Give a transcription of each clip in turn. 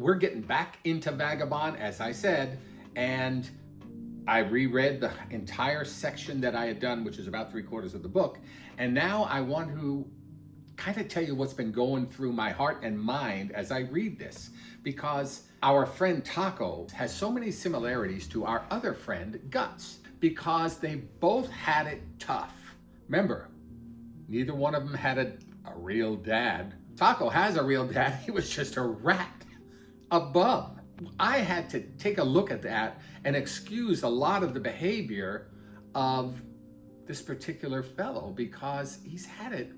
we're getting back into Vagabond, as I said, and I reread the entire section that I had done, which is about 3/4 of the book. And now I want to kind of tell you what's been going through my heart and mind as I read this, because our friend Taco has so many similarities to our other friend Guts, because they both had it tough. Remember, neither one of them had a real dad. Taco has a real dad. He was just a rat, a bum. I had to take a look at that and excuse a lot of the behavior of this particular fellow, because he's had it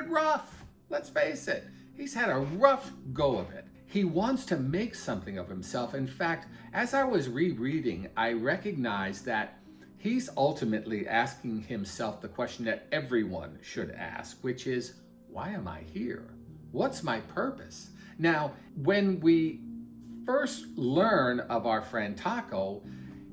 rough. Let's face it. He's had a rough go of it. He wants to make something of himself. In fact, as I was rereading, I recognized that he's ultimately asking himself the question that everyone should ask, which is, why am I here? What's my purpose? Now, when we first learn of our friend Taco,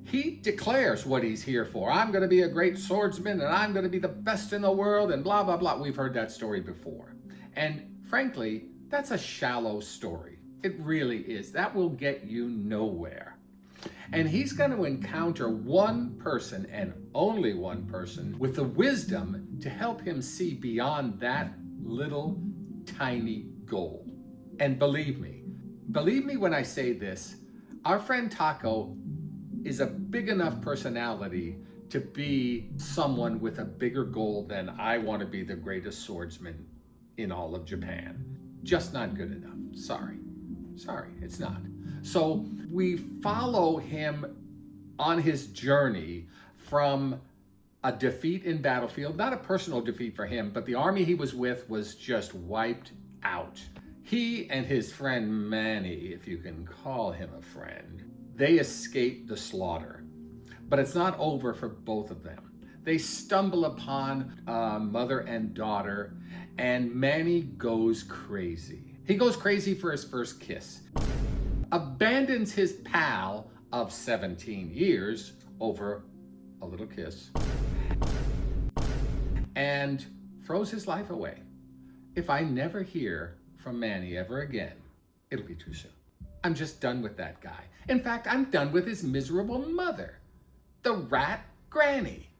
he declares what he's here for. I'm going to be a great swordsman, and I'm going to be the best in the world, and blah, blah, blah. We've heard that story before. And frankly, that's a shallow story. It really is. That will get you nowhere. And he's going to encounter one person, and only one person, with the wisdom to help him see beyond that little tiny goal. And believe me when I say this, our friend Taco is a big enough personality to be someone with a bigger goal than I want to be the greatest swordsman in all of Japan. Just not good enough. Sorry, it's not. So we follow him on his journey from a defeat in battlefield, not a personal defeat for him, but the army he was with was just wiped out. He and his friend Manny, if you can call him a friend, they escape the slaughter. But it's not over for both of them. They stumble upon mother and daughter, and Manny goes crazy. He goes crazy for his first kiss, abandons his pal of 17 years over a little kiss, and throws his life away. If I never hear from Manny ever again, it'll be too soon. I'm just done with that guy. In fact, I'm done with his miserable mother, the rat granny.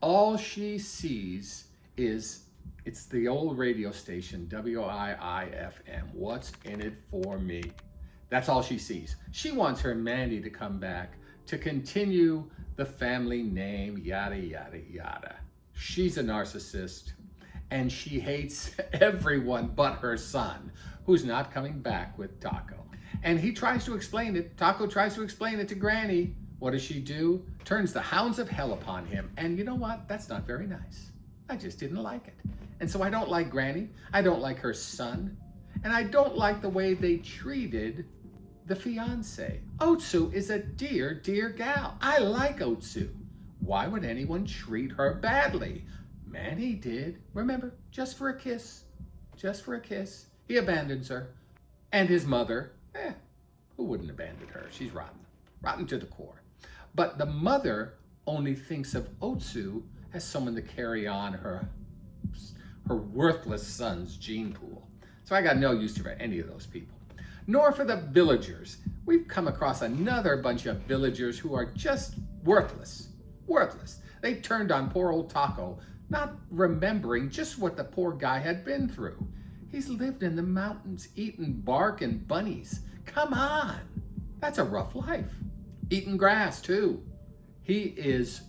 All she sees is, it's the old radio station, WIIFM. What's in it for me? That's all she sees. She wants her Manny to come back to continue the family name, yada, yada, yada. She's a narcissist, and she hates everyone but her son, who's not coming back with Taco. And he tries to explain it. Taco tries to explain it to Granny. What does she do? Turns the hounds of hell upon him. And you know what? That's not very nice. I just didn't like it. And so I don't like Granny. I don't like her son. And I don't like the way they treated the fiance. Otsu is a dear, dear gal. I like Otsu. Why would anyone treat her badly? Manny did. Remember, just for a kiss. Just for a kiss. He abandons her. And his mother, who wouldn't abandon her? She's rotten. Rotten to the core. But the mother only thinks of Otsu as someone to carry on her worthless son's gene pool. So I got no use for any of those people. Nor for the villagers. We've come across another bunch of villagers who are just worthless. Worthless. They turned on poor old Taco, not remembering just what the poor guy had been through. He's lived in the mountains, eating bark and bunnies. Come on. That's a rough life. Eating grass, too. He is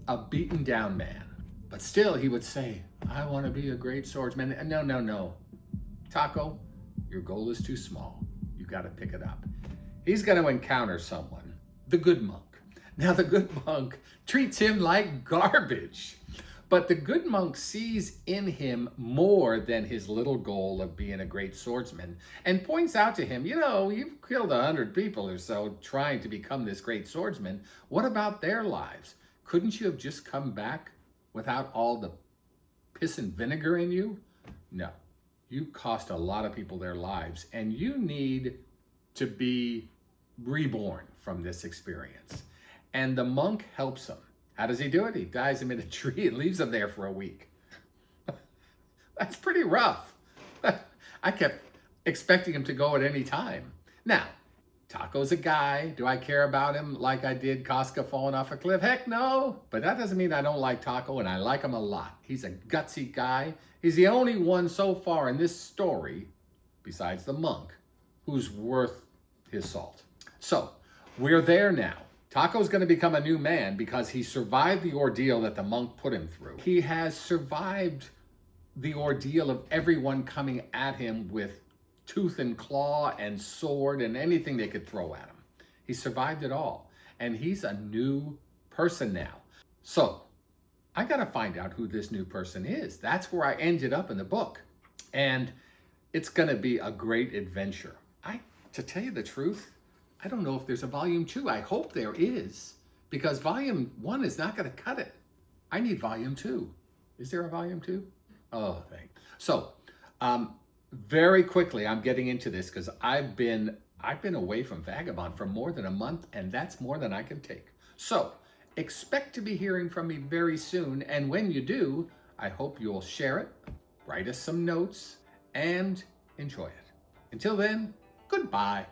a beaten down man. But still, he would say, I want to be a great swordsman. No. Taco, your goal is too small. You got to pick it up. He's going to encounter someone, the good monk. Now, the good monk treats him like garbage. But the good monk sees in him more than his little goal of being a great swordsman, and points out to him, you've killed 100 people or so trying to become this great swordsman. What about their lives? Couldn't you have just come back without all the piss and vinegar in you? No, you cost a lot of people their lives, and you need to be reborn from this experience. And the monk helps him. How does he do it? He ties him in a tree and leaves him there for a week. That's pretty rough. expecting him to go at any time. Now, Taco's a guy. Do I care about him like I did Casca falling off a cliff? Heck no. But that doesn't mean I don't like Taco, and I like him a lot. He's a gutsy guy. He's the only one so far in this story, besides the monk, who's worth his salt. So, we're there now. Taco's going to become a new man because he survived the ordeal that the monk put him through. He has survived the ordeal of everyone coming at him with tooth and claw and sword and anything they could throw at him. He survived it all. And he's a new person now. So, I got to find out who this new person is. That's where I ended up in the book. And it's going to be a great adventure. To tell you the truth, I don't know if there's a volume 2. I hope there is, because volume 1 is not going to cut it. I need volume 2. Is there a volume 2? Oh, thank. So, very quickly, I'm getting into this because I've been away from Vagabond for more than a month, and that's more than I can take. So, expect to be hearing from me very soon, and when you do, I hope you'll share it, write us some notes, and enjoy it. Until then, goodbye.